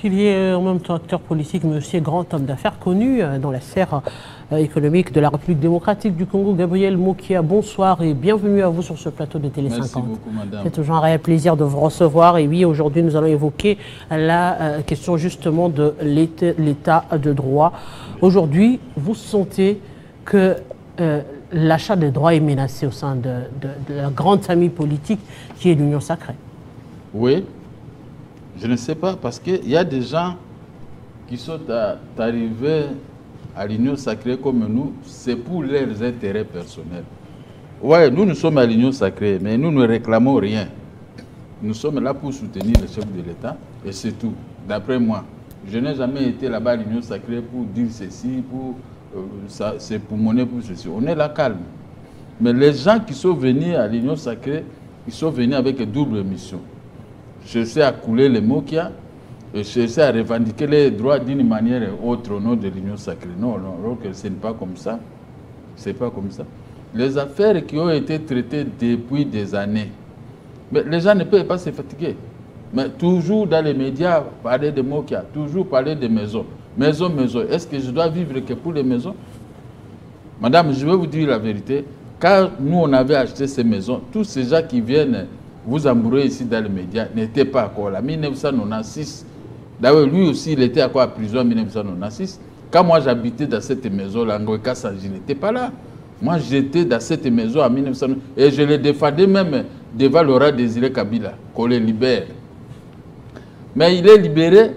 Il est en même temps acteur politique, mais aussi grand homme d'affaires connu dans la sphère économique de la République démocratique du Congo. Gabriel Mokia, bonsoir et bienvenue à vous sur ce plateau de Télé 50. Merci beaucoup, madame. C'est toujours un réel plaisir de vous recevoir. Et oui, aujourd'hui, nous allons évoquer la question justement de l'état de droit. Aujourd'hui, vous sentez que l'achat des droits est menacé au sein de la grande famille politique qui est l'Union sacrée? Oui, je ne sais pas, parce qu'il y a des gens qui sont arrivés à l'Union sacrée comme nous, c'est pour leurs intérêts personnels. Oui, nous sommes à l'Union sacrée, mais nous ne réclamons rien. Nous sommes là pour soutenir le chef de l'État, et c'est tout, d'après moi. Je n'ai jamais été là-bas à l'Union sacrée pour dire ceci, c'est pour monnaie, pour ceci. On est là calme. Mais les gens qui sont venus à l'Union sacrée, ils sont venus avec une double mission. Chercher à couler les mots qu'il y a, et chercher à revendiquer les droits d'une manière autre au nom de l'Union sacrée. Non, non, ce n'est pas comme ça. C'est pas comme ça. Les affaires qui ont été traitées depuis des années, mais les gens ne peuvent pas se fatiguer. Mais toujours dans les médias, parler de mots qu'il y a, toujours parler de maisons. Maison, maison. Est-ce que je dois vivre que pour les maisons? Madame, je vais vous dire la vérité. Quand nous, on avait acheté ces maisons, tous ces gens qui viennent vous embrouiller ici dans les médias n'étaient pas encore là. 1996. D'ailleurs, lui aussi, il était encore à prison en 1996. Quand moi, j'habitais dans cette maison-là, Ngoïka Sanji n'était pas là. Moi, j'étais dans cette maison en 1996. Et je le défendais même devant Laurent Désiré Kabila, qu'on le libère. Mais il est libéré.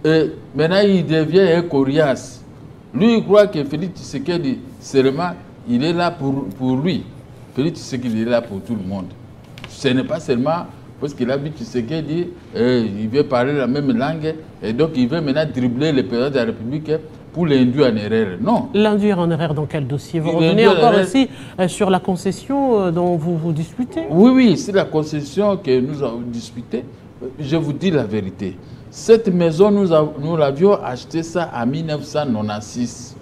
Et maintenant, il devient un coriace. Lui, il croit que Félix Tshisekedi, seulement, il est là pour lui. Félix Tshisekedi, il est là pour tout le monde. Ce n'est pas seulement parce qu'il habite Tshisekedi, il veut parler la même langue, et donc il veut maintenant dribbler le président de la République pour l'induire en erreur. Non. L'induire en erreur dans quel dossier? Vous revenez encore ici sur la concession dont vous disputez? Oui, oui, c'est la concession que nous avons disputée. Je vous dis la vérité. Cette maison, nous l'avions achetée ça en 1996.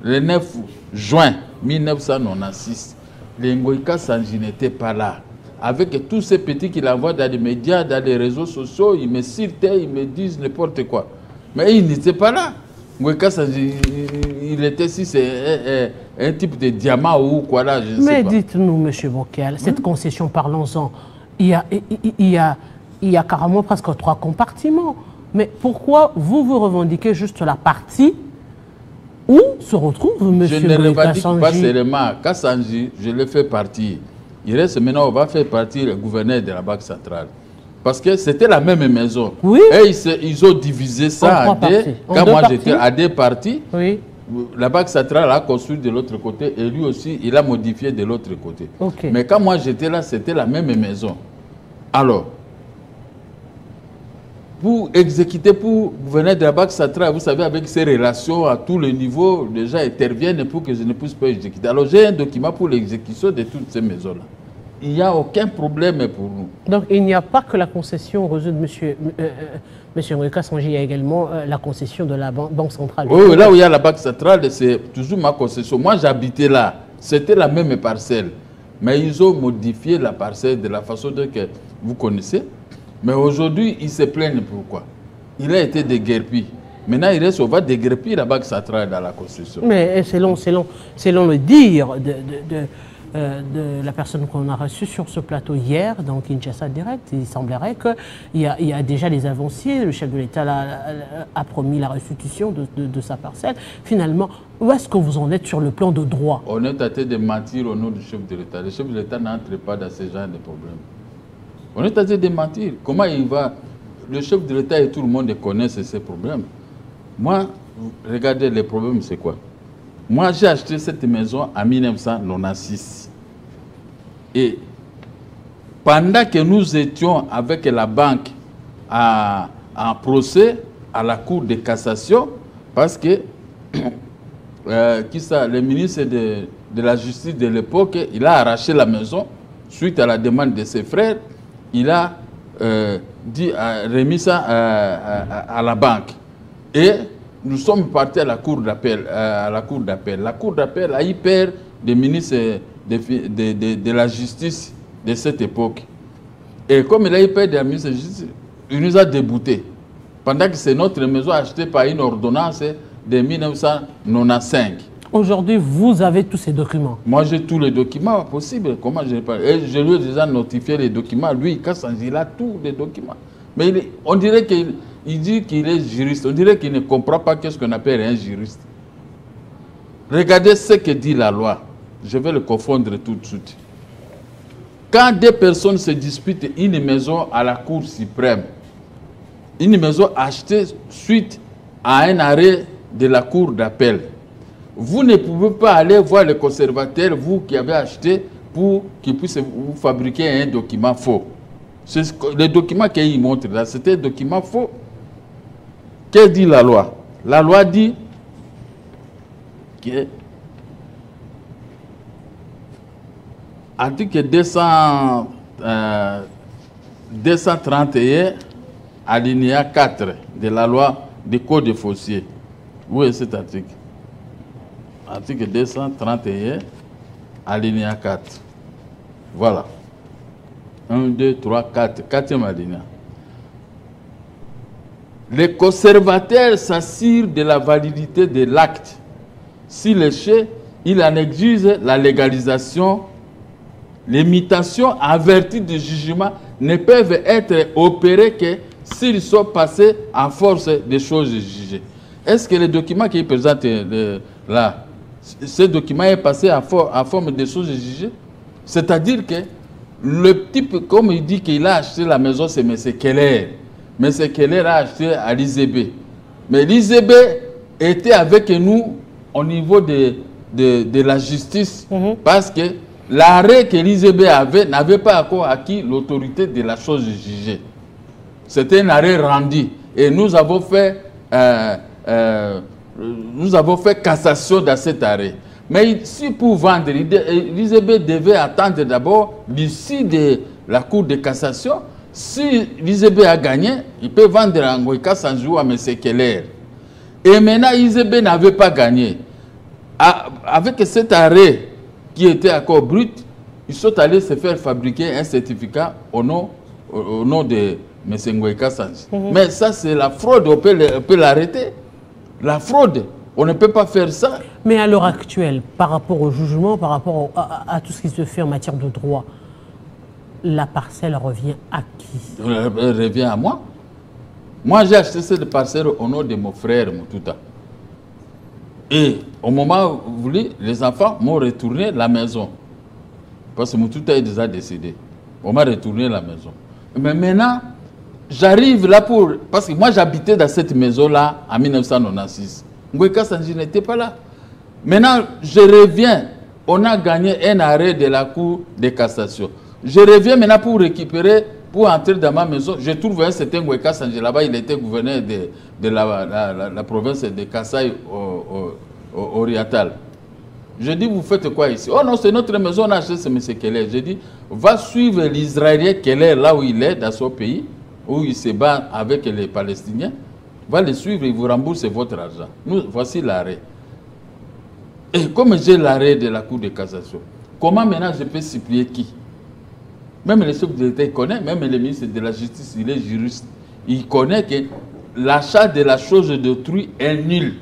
Le 9 juin 1996. Les Ngoïka Sanji n'étaient pas là. Avec tous ces petits qu'il envoie dans les médias, dans les réseaux sociaux, ils me citent, ils me disent n'importe quoi. Mais ils n'étaient pas là. Ngoïka Sanji, il était si c'est un type de diamant ou quoi là, je ne sais pas. Mais dites-nous, M. Bokel, cette concession, parlons-en, il y a carrément presque 3 compartiments. Mais pourquoi vous revendiquez juste la partie où se retrouve M. Je ne revendique pas seulement Kassanji, je le fais partie. Il reste maintenant, on va faire partie le gouverneur de la Banque centrale. Parce que c'était la même maison. Oui. Et ils ont divisé ça en deux. Quand moi j'étais à deux parties, oui. La Banque centrale a construit de l'autre côté et lui aussi, il a modifié de l'autre côté. Okay. Mais quand moi j'étais là, c'était la même maison. Alors, pour exécuter, pour gouverneur de la Banque centrale, vous savez, avec ces relations à tous les niveaux, les gens interviennent pour que je ne puisse pas exécuter. Alors j'ai un document pour l'exécution de toutes ces maisons-là. Il n'y a aucun problème pour nous. Donc il n'y a pas que la concession aux réseau de M. Ngoïka Sanji, il y a également la concession de la Banque centrale. Oui, là où il y a la Banque centrale, c'est toujours ma concession. Moi j'habitais là, c'était la même parcelle. Mais ils ont modifié la parcelle de la façon que vous connaissez. Mais aujourd'hui, ils se plaignent pourquoi? Il a été déguerpi. Maintenant, il reste, on va déguerpir la Banque centrale dans la Constitution. Mais selon le dire de la personne qu'on a reçue sur ce plateau hier, dans Kinshasa Direct, il semblerait qu'il y a déjà des avancées. Le chef de l'État a promis la restitution de sa parcelle. Finalement, où est-ce que vous en êtes sur le plan de droit? On est tenté de mentir au nom du chef de l'État. Le chef de l'État n'entre pas dans ce genre de problèmes. On est tenté de mentir. Comment il va? Le chef de l'État et tout le monde connaissent ces problèmes. Moi, regardez, les problèmes, c'est quoi? Moi, j'ai acheté cette maison en 1996. Et pendant que nous étions avec la banque en procès à la Cour de cassation, parce que le ministre de la Justice de l'époque, il a arraché la maison suite à la demande de ses frères. Il a remis ça à la banque. Et nous sommes partis à la cour d'appel. La cour d'appel a eu peur des ministres de la justice de cette époque. Et comme il a eu peur de la ministre de la justice, il nous a déboutés. Pendant que c'est notre maison achetée par une ordonnance de 1995. Aujourd'hui, vous avez tous ces documents. Moi, j'ai tous les documents possibles. Comment je n'ai pas? Et je lui ai déjà notifié les documents. Lui, il a tous les documents. Mais on dirait qu'il dit qu'il est juriste. On dirait qu'il ne comprend pas ce qu'on appelle un juriste. Regardez ce que dit la loi. Je vais le confondre tout de suite. Quand deux personnes se disputent une maison à la Cour suprême, une maison achetée suite à un arrêt de la Cour d'appel, vous ne pouvez pas aller voir le conservateur, vous qui avez acheté, pour qu'il puisse vous fabriquer un document faux. C'est le document qu'il montre là, c'était un document faux. Que dit la loi? La loi dit que article 231 alinéa 4 de la loi du Code des fonciers. Où est cet article? Article 231 alinéa 4. Voilà. 1, 2, 3, 4. Quatrième alinéa. Le conservateur s'assure de la validité de l'acte. Si le chef, il en exige la légalisation. Les mutations en vertu du jugement ne peuvent être opérées que s'ils sont passés en force des choses jugées. Est-ce que le document qui est présenté là, ce document est passé en forme de choses jugées? C'est-à-dire que le type, comme il dit qu'il a acheté la maison, c'est M. Keller. M. Keller a acheté à l'IZB. Mais l'IZB était avec nous au niveau de la justice parce que l'arrêt que l'IZB avait n'avait pas encore acquis l'autorité de la chose jugée. C'était un arrêt rendu. Et nous avons fait cassation dans cet arrêt. Mais si pour vendre, l'IZB devait attendre d'abord l'issue de la Cour de cassation. Si l'IZB a gagné, il peut vendre en Ngoïka sans jouer à M. Keller. Et maintenant, l'IZB n'avait pas gagné. Avec cet arrêt qui était encore brut, ils sont allés se faire fabriquer un certificat au nom de M. Ngoïka Sanji. Mais ça, c'est la fraude, on peut l'arrêter. La fraude, on ne peut pas faire ça. Mais à l'heure actuelle, par rapport au jugement, par rapport à tout ce qui se fait en matière de droit, la parcelle revient à qui? Elle revient à moi. Moi, j'ai acheté cette parcelle au nom de mon frère Moutouta. Et au moment où les enfants m'ont retourné la maison. Parce que Moutouta est déjà décédé. On m'a retourné la maison. Mais maintenant, j'arrive là pour... Parce que moi, j'habitais dans cette maison-là en 1996. Ngoïka Sanji n'était pas là. Maintenant, je reviens. On a gagné un arrêt de la Cour de cassation. Je reviens maintenant pour récupérer, pour entrer dans ma maison. Je trouve un certain Ngoïka Sanji là-bas. Il était gouverneur de la province de Kasaï Oriental. Je dis, vous faites quoi ici? Oh non, c'est notre maison, on a acheté ce M. Keller. Je dis, va suivre l'Israélien Keller là où il est, dans son pays, où il se bat avec les Palestiniens. Va le suivre, il vous rembourse votre argent. Voici l'arrêt. Et comme j'ai l'arrêt de la Cour de cassation, comment maintenant je peux supplier qui? Même le chef de l'État, il connaît, même le ministre de la Justice, il est juriste. Il connaît que l'achat de la chose d'autrui est nul.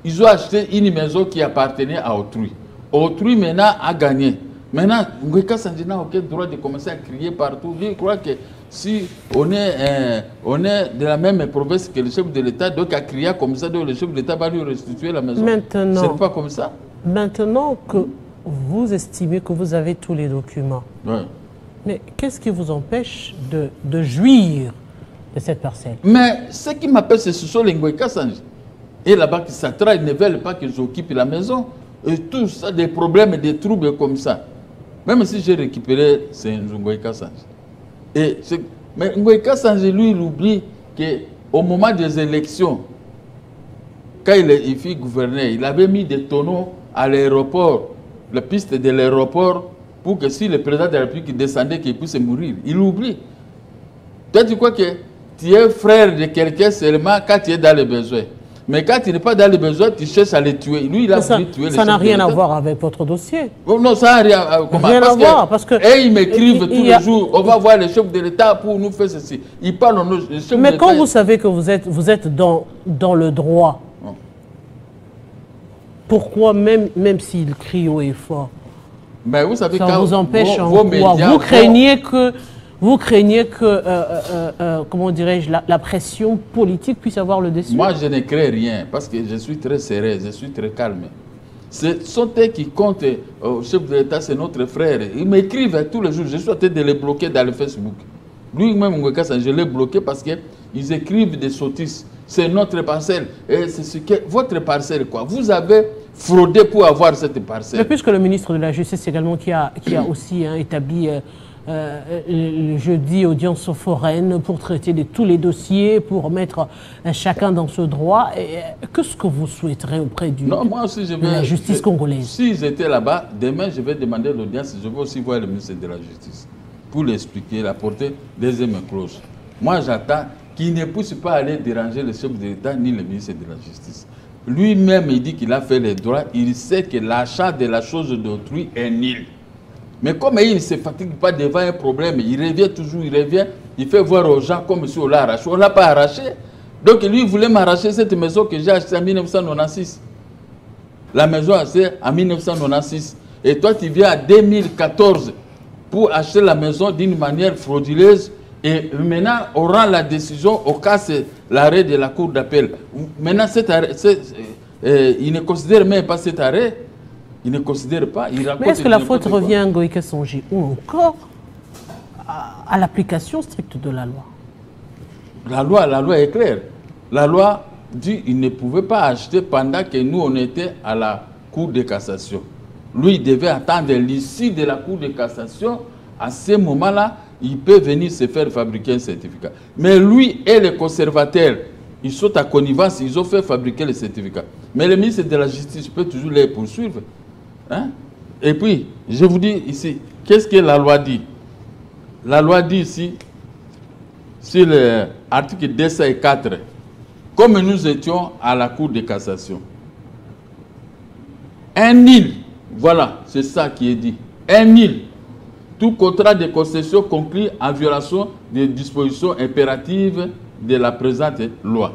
Ils ont acheté une maison qui appartenait à autrui. Autrui maintenant a gagné. Maintenant, Ngoïka Sanji n'a aucun droit de commencer à crier partout. Je crois que si on est de la même province que le chef de l'État, donc à crier comme ça, donc le chef de l'État va lui restituer la maison. Maintenant, c'est pas comme ça. Maintenant que vous estimez que vous avez tous les documents, ouais. Mais qu'est-ce qui vous empêche de jouir de cette parcelle? Mais ce qui m'appelle, ce sont les Ngoïka Sanji. Et là-bas, qui s'attraient, ils ne veulent pas que j'occupe la maison. Et tout ça, des problèmes, des troubles comme ça. Même si j'ai récupéré, c'est Ngoïka Sanji. Mais Ngoïka Sanji, lui, il oublie qu'au moment des élections, quand il fut gouverneur, il avait mis des tonneaux à l'aéroport, la piste de l'aéroport, pour que si le président de la République descendait, qu'il puisse mourir. Il oublie. Toi, tu crois que tu es frère de quelqu'un seulement quand tu es dans les besoins. Mais quand il n'est pas dans les besoins, tu cherches à les tuer. Lui, il a voulu tuer les chefs de l'État. Ça n'a rien à voir avec votre dossier. Oh, non, ça n'a rien à voir. Parce que et ils m'écrivent tous les jours, on va voir les chefs de l'État pour nous faire ceci. Ils parlent aux chefs de l'État. Mais quand vous savez que vous êtes dans le droit, pourquoi même s'il crie haut et fort, mais vous savez, ça vous empêche vos médias, vous craignez que comment dirais-je, la pression politique puisse avoir le dessus? Moi, je ne crains rien parce que je suis très sérieux, je suis très calme. Ce sont eux qui comptent au chef de l'État, c'est notre frère. Ils m'écrivent tous les jours, je suis en train de les bloquer dans le Facebook. Lui-même, je l'ai bloqué parce qu'ils écrivent des sottises. C'est notre parcelle. Et c'est ce que votre parcelle, quoi. Vous avez fraudé pour avoir cette parcelle. Mais puisque le ministre de la Justice également qui a aussi établi le jeudi audience foraine pour traiter de tous les dossiers, pour mettre chacun dans ce droit, qu'est-ce que vous souhaiterez auprès de la justice congolaise? Si j'étais là-bas, demain je vais demander l'audience, je vais aussi voir le ministre de la Justice pour lui expliquer la portée des clauses. Moi j'attends qu'il ne puisse pas aller déranger le chef de l'État ni le ministre de la Justice. Lui-même, il dit qu'il a fait les droits, il sait que l'achat de la chose d'autrui est nul. Mais comme il ne se fatigue pas devant un problème, il revient toujours, il fait voir aux gens comme si on l'a arraché. On ne l'a pas arraché. Donc lui, il voulait m'arracher cette maison que j'ai achetée en 1996. La maison achetée en 1996. Et toi, tu viens en 2014 pour acheter la maison d'une manière frauduleuse. Et maintenant, on rend la décision au cas c'est l'arrêt de la cour d'appel. Maintenant, cet arrêt, il ne considère même pas cet arrêt. Il ne considère pas. Mais est-ce que la faute revient à Ngoïka Songi ou encore à l'application stricte de la loi? La loi est claire. La loi dit qu'il ne pouvait pas acheter pendant que nous, on était à la Cour de cassation. Lui, il devait attendre l'issue de la Cour de cassation. À ce moment-là, il peut venir se faire fabriquer un certificat. Mais lui et les conservateurs, ils sont à connivence, ils ont fait fabriquer le certificat. Mais le ministre de la Justice peut toujours les poursuivre. Hein? Et puis, je vous dis ici, qu'est-ce que la loi dit? La loi dit ici, sur l'article 204, comme nous étions à la Cour de cassation, un nil, voilà, c'est ça qui est dit, un nil, tout contrat de concession conclu en violation des dispositions impératives de la présente loi.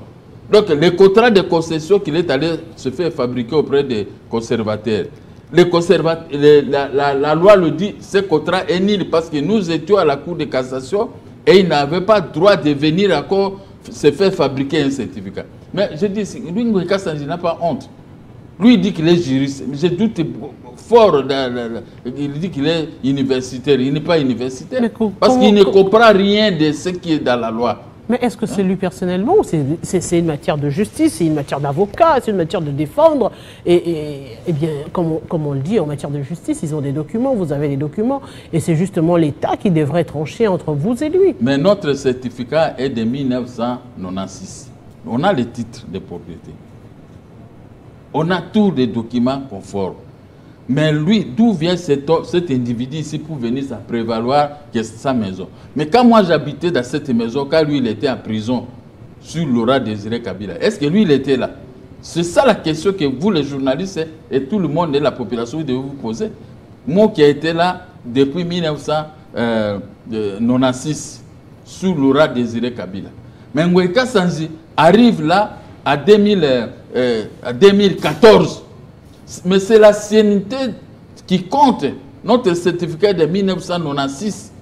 Donc, le contrat de concession qu'il est allé se faire fabriquer auprès des conservateurs, la loi le dit, ce contrat est nul parce que nous étions à la Cour de cassation et il n'avait pas le droit de venir encore se faire fabriquer un certificat. Mais je dis, lui, il n'a pas honte. Lui, il dit qu'il est juriste. Je doute fort. Il dit qu'il est universitaire. Il n'est pas universitaire. Parce qu'il ne comprend rien de ce qui est dans la loi. Mais est-ce que c'est lui personnellement ou c'est une matière de justice, c'est une matière d'avocat, c'est une matière de défendre et bien, comme on le dit, en matière de justice, ils ont des documents, vous avez des documents, et c'est justement l'État qui devrait trancher entre vous et lui. Mais notre certificat est de 1996. On a les titres de propriété. On a tous les documents conformes. Mais lui, d'où vient cet individu ici pour venir s'en prévaloir que c'est sa maison? Mais quand moi j'habitais dans cette maison, quand lui il était en prison sur Laurent Désiré Kabila, est-ce que lui il était là? C'est ça la question que vous les journalistes et tout le monde et la population devez vous poser. Moi qui ai été là depuis 1996 sur Laurent Désiré Kabila. Mais Ngoïka Sanji arrive là à 2014. Mais c'est la l'ancienneté qui compte. Notre certificat de 1996,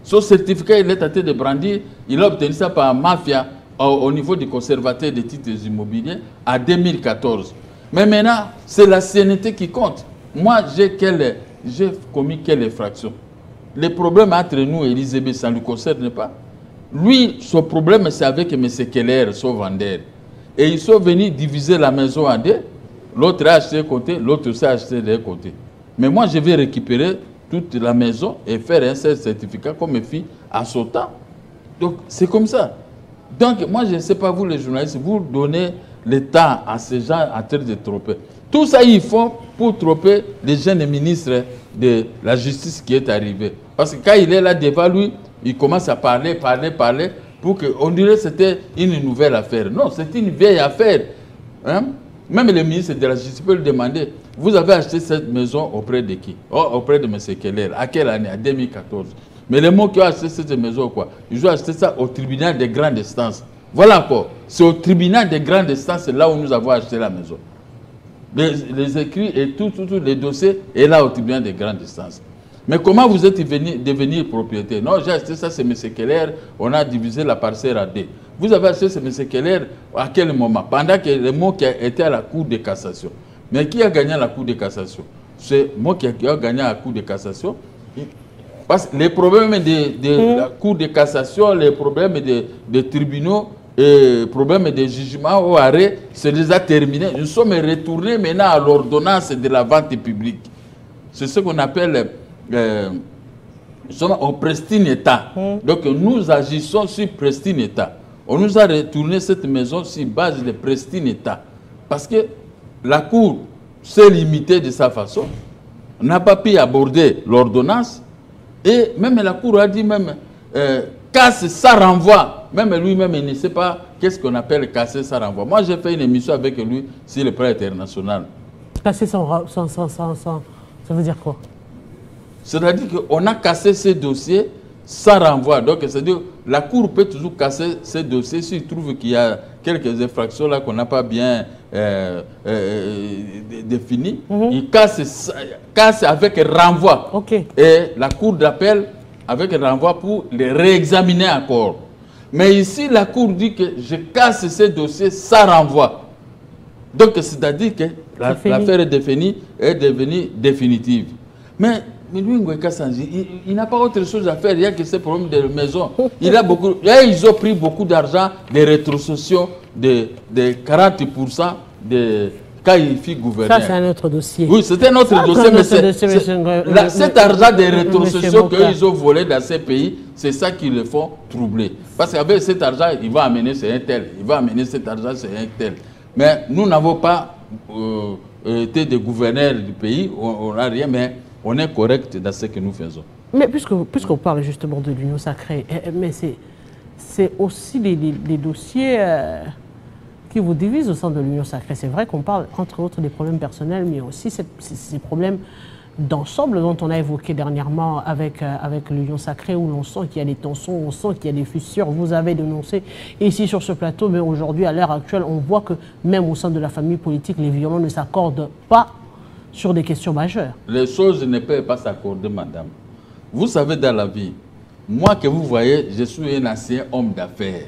ce certificat, il est tenté de brandir. Il a obtenu ça par mafia au niveau du conservateur des titres immobiliers en 2014. Mais maintenant, c'est la l'ancienneté qui compte. Moi, j'ai commis quelle infraction? Les problèmes entre nous et Elisabeth, ça ne le concerne pas. Lui, son problème, c'est avec M. Keller, son vendeur. Et ils sont venus diviser la maison en deux. L'autre a acheté d'un côté, l'autre aussi a acheté d'un côté. Mais moi, je vais récupérer toute la maison et faire un seul certificat comme mes filles à son temps. Donc, c'est comme ça. Donc, moi, je ne sais pas, vous les journalistes, vous donnez le temps à ces gens en train de tromper. Tout ça, ils font pour tromper les jeunes ministres de la justice qui est arrivé. Parce que quand il est là devant lui, il commence à parler, pour qu'on dirait que c'était une nouvelle affaire. Non, c'est une vieille affaire. Hein? Même le ministre de la Justice peut lui demander, vous avez acheté cette maison auprès de qui? Oh, auprès de M. Keller. À quelle année? En 2014. Mais les mots qui ont acheté cette maison, quoi? Ils ont acheté ça au tribunal de grande instance. Voilà encore. C'est au tribunal de grande instance, là où nous avons acheté la maison. Les écrits et tous les dossiers est là au tribunal de grande instance. Mais comment vous êtes devenu propriétaire? Non, j'ai acheté ça, c'est M. Keller, on a divisé la parcelle à deux. Vous avez acheté ce M. Keller à quel moment? Pendant que le mot qui était à la Cour de cassation. Mais qui a gagné à la Cour de cassation? C'est moi qui a gagné à la Cour de cassation. Parce que les problèmes de la Cour de cassation, les problèmes des tribunaux, les problèmes de jugement au arrêt, c'est déjà terminé. Nous sommes retournés maintenant à l'ordonnance de la vente publique. C'est ce qu'on appelle... nous sommes au prestine état. Donc nous agissons sur prestine état. On nous a retourné cette maison sur base de prestine état. Parce que la Cour s'est limitée de sa façon. On n'a pas pu aborder l'ordonnance. Et même la Cour a dit même casse, ça renvoie. Même lui-même, il ne sait pas qu'est-ce qu'on appelle casser, ça renvoie. Moi, j'ai fait une émission avec lui sur le plan international. Casser sans ça veut dire quoi? C'est-à-dire qu'on a cassé ces dossiers sans renvoi. Donc, c'est-à-dire la Cour peut toujours casser ces dossiers s'il trouve qu'il y a quelques infractions là qu'on n'a pas bien définies. Il casse avec renvoi. Okay. Et la Cour d'appel avec renvoi pour les réexaminer encore. Mais ici, la Cour dit que je casse ces dossiers sans renvoi. Donc, c'est-à-dire que l'affaire est devenue définitive. Mais lui, il n'a pas autre chose à faire, il n'y a que ces problèmes de maison. Ils ont pris beaucoup d'argent, des rétrocessions de 40% quand il fit gouverneur. Ça, c'est un autre dossier. Oui, c'est un autre dossier, mais cet argent des rétrocessions qu'ils ont volé dans ces pays, c'est ça qui le font troubler. Parce qu'avec cet argent, il va amener c'est un tel, il va amener cet argent c'est un tel. Mais nous n'avons pas été des gouverneurs du pays, on n'a rien, mais on est correct dans ce que nous faisons. Mais puisqu'on parle justement de l'Union sacrée, mais c'est aussi les dossiers qui vous divisent au sein de l'Union sacrée. C'est vrai qu'on parle entre autres des problèmes personnels, mais aussi ces problèmes d'ensemble dont on a évoqué dernièrement avec l'Union sacrée, où l'on sent qu'il y a des tensions, on sent qu'il y a des fissures. Vous avez dénoncé ici sur ce plateau, mais aujourd'hui, à l'heure actuelle, on voit que même au sein de la famille politique, les violents ne s'accordent pas sur des questions majeures. Les choses ne peuvent pas s'accorder, madame. Vous savez, dans la vie, moi que vous voyez, je suis un ancien homme d'affaires.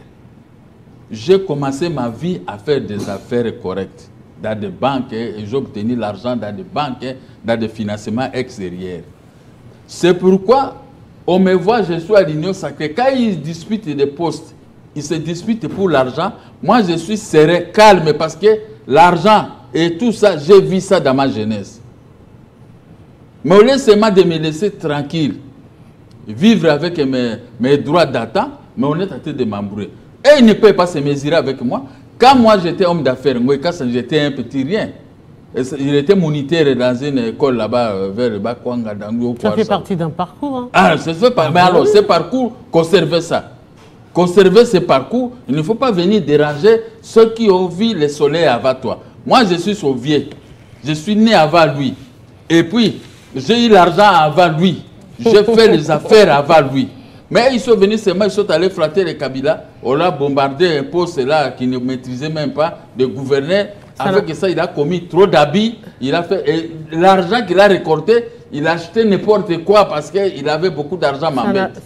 J'ai commencé ma vie à faire des affaires correctes dans des banques et j'ai obtenu l'argent dans des banques, dans des financements extérieurs. C'est pourquoi on me voit, je suis à l'Union sacrée. Quand ils disputent des postes, ils se disputent pour l'argent. Moi, je suis serein, calme, parce que l'argent et tout ça, j'ai vu ça dans ma jeunesse. Mais au lieu seulement de me laisser tranquille, vivre avec mes droits d'attente, mais on est en train de m'embrouiller. Et il ne peut pas se mesurer avec moi. Quand moi j'étais homme d'affaires, j'étais un petit rien. Il était moniteur dans une école là-bas, vers le bas Kwanga. Ça fait partie d'un parcours. Hein? Ah, ça fait partie. Mais alors, ce parcours, conservez ça. Conservez ce parcours. Il ne faut pas venir déranger ceux qui ont vu le soleil avant toi. Moi, je suis son vieux. Je suis né avant lui. Et puis, j'ai eu l'argent avant lui. J'ai fait les affaires avant lui. Mais ils sont venus seulement, ils sont allés flatter les Kabila. On a bombardé un poste là qui ne maîtrisait même pas de gouverneur. Avec ça, il a commis trop d'habits. Il a fait l'argent qu'il a récolté, il a acheté n'importe quoi parce qu'il avait beaucoup d'argent à mettre.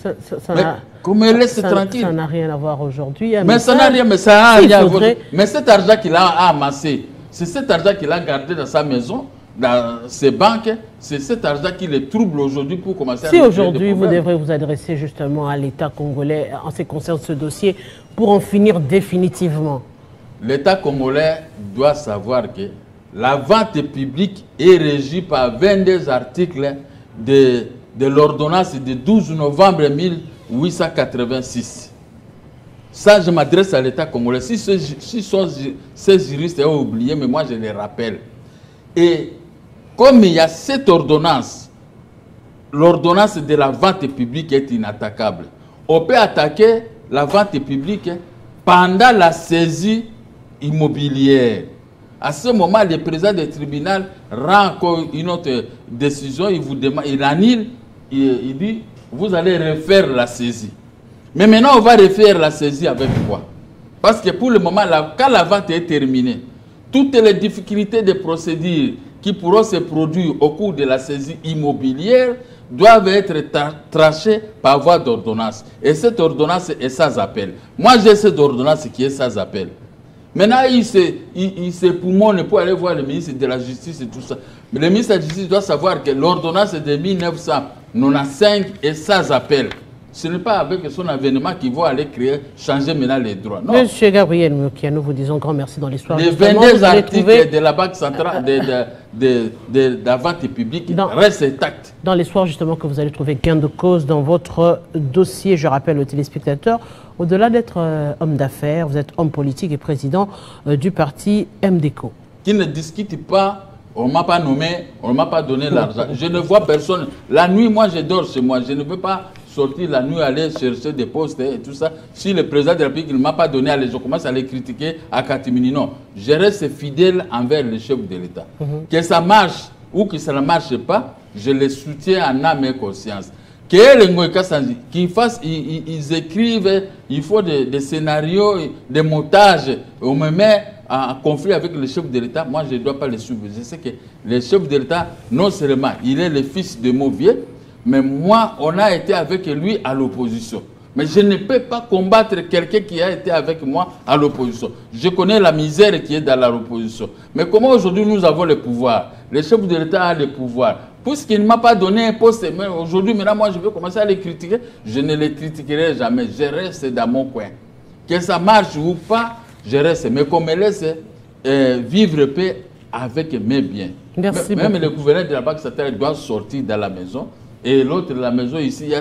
Mais comment il laisse tranquille? Ça n'a rien à voir aujourd'hui. Mais ça n'a rien, mais ça a rien à voir. Mais cet argent qu'il a amassé, c'est cet argent qu'il a gardé dans sa maison, dans ses banques, c'est cet argent qui les trouble aujourd'hui pour commencer à... Si aujourd'hui vous devrez vous adresser justement à l'État congolais en ce qui concerne ce dossier pour en finir définitivement. L'État congolais doit savoir que la vente publique est régie par 22 articles de l'ordonnance du 12 novembre 1886. Ça, je m'adresse à l'État congolais. Si ces juristes ont oublié, mais moi je les rappelle. Et comme il y a cette ordonnance, l'ordonnance de la vente publique est inattaquable. On peut attaquer la vente publique pendant la saisie immobilière. À ce moment, le président du tribunal rend encore une autre décision, il vous demande, il annule, il dit, vous allez refaire la saisie. Mais maintenant, on va refaire la saisie avec quoi? Parce que pour le moment, quand la vente est terminée, toutes les difficultés de procédure qui pourront se produire au cours de la saisie immobilière doivent être tranchées par voie d'ordonnance. Et cette ordonnance est sans appel. Moi, j'ai cette ordonnance qui est sans appel. Maintenant, il se poumonne pour aller voir le ministre de la Justice et tout ça. Mais le ministre de la Justice doit savoir que l'ordonnance de 1995 est sans appel. Ce n'est pas avec son avènement qu'ils vont aller changer maintenant les droits. Non. Monsieur Gabriel Mukia, nous vous disons grand merci dans l'histoire. Les 22 articles de la Banque centrale de la vente publique restent intacts. Dans l'histoire, justement, que vous allez trouver gain de cause dans votre dossier, je rappelle aux téléspectateurs, au-delà d'être homme d'affaires, vous êtes homme politique et président du parti MDECO. Qui ne discute pas, on ne m'a pas nommé, on ne m'a pas donné l'argent. Je ne vois personne. La nuit, moi, je dors chez moi. Je ne veux pas sortir la nuit, aller chercher des postes et tout ça. Si le président de la République ne m'a pas donné, je commence à les critiquer à Katimini. Non, je reste fidèle envers le chef de l'État. Que ça marche ou que ça ne marche pas, je les soutiens en âme et conscience. Qu'ils fassent, ils écrivent, il faut des scénarios, des montages. On me met en conflit avec le chef de l'État. Moi, je ne dois pas les suivre. Je sais que le chef de l'État, non seulement il est le fils de Mauvier, mais moi, on a été avec lui à l'opposition. Mais je ne peux pas combattre quelqu'un qui a été avec moi à l'opposition. Je connais la misère qui est dans l'opposition. Mais comment aujourd'hui nous avons le pouvoir? Le chef de l'État a le pouvoir. Puisqu'il ne m'a pas donné un poste, mais aujourd'hui, maintenant, moi, je vais commencer à les critiquer. Je ne les critiquerai jamais. Je reste dans mon coin. Que ça marche ou pas, je reste. Mais qu'on me laisse vivre paix avec mes biens. Merci même le gouverneur de la Banque centrale doit sortir dans la maison. Et l'autre de la maison ici,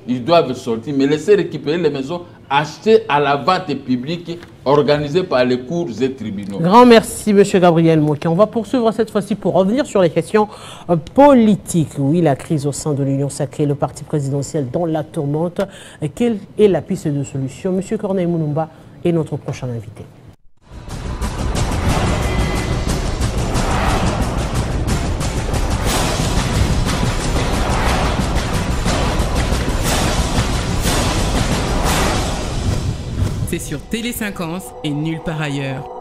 ils doivent sortir, mais laisser récupérer les maisons achetées à la vente publique organisée par les cours et tribunaux. Grand merci, M. Gabriel Mukia. On va poursuivre cette fois-ci pour revenir sur les questions politiques. Oui, la crise au sein de l'Union sacrée, le parti présidentiel dans la tourmente. Quelle est la piste de solution? M. Corneille Mounumba est notre prochain invité. C'est sur Télé 50 et nulle part ailleurs.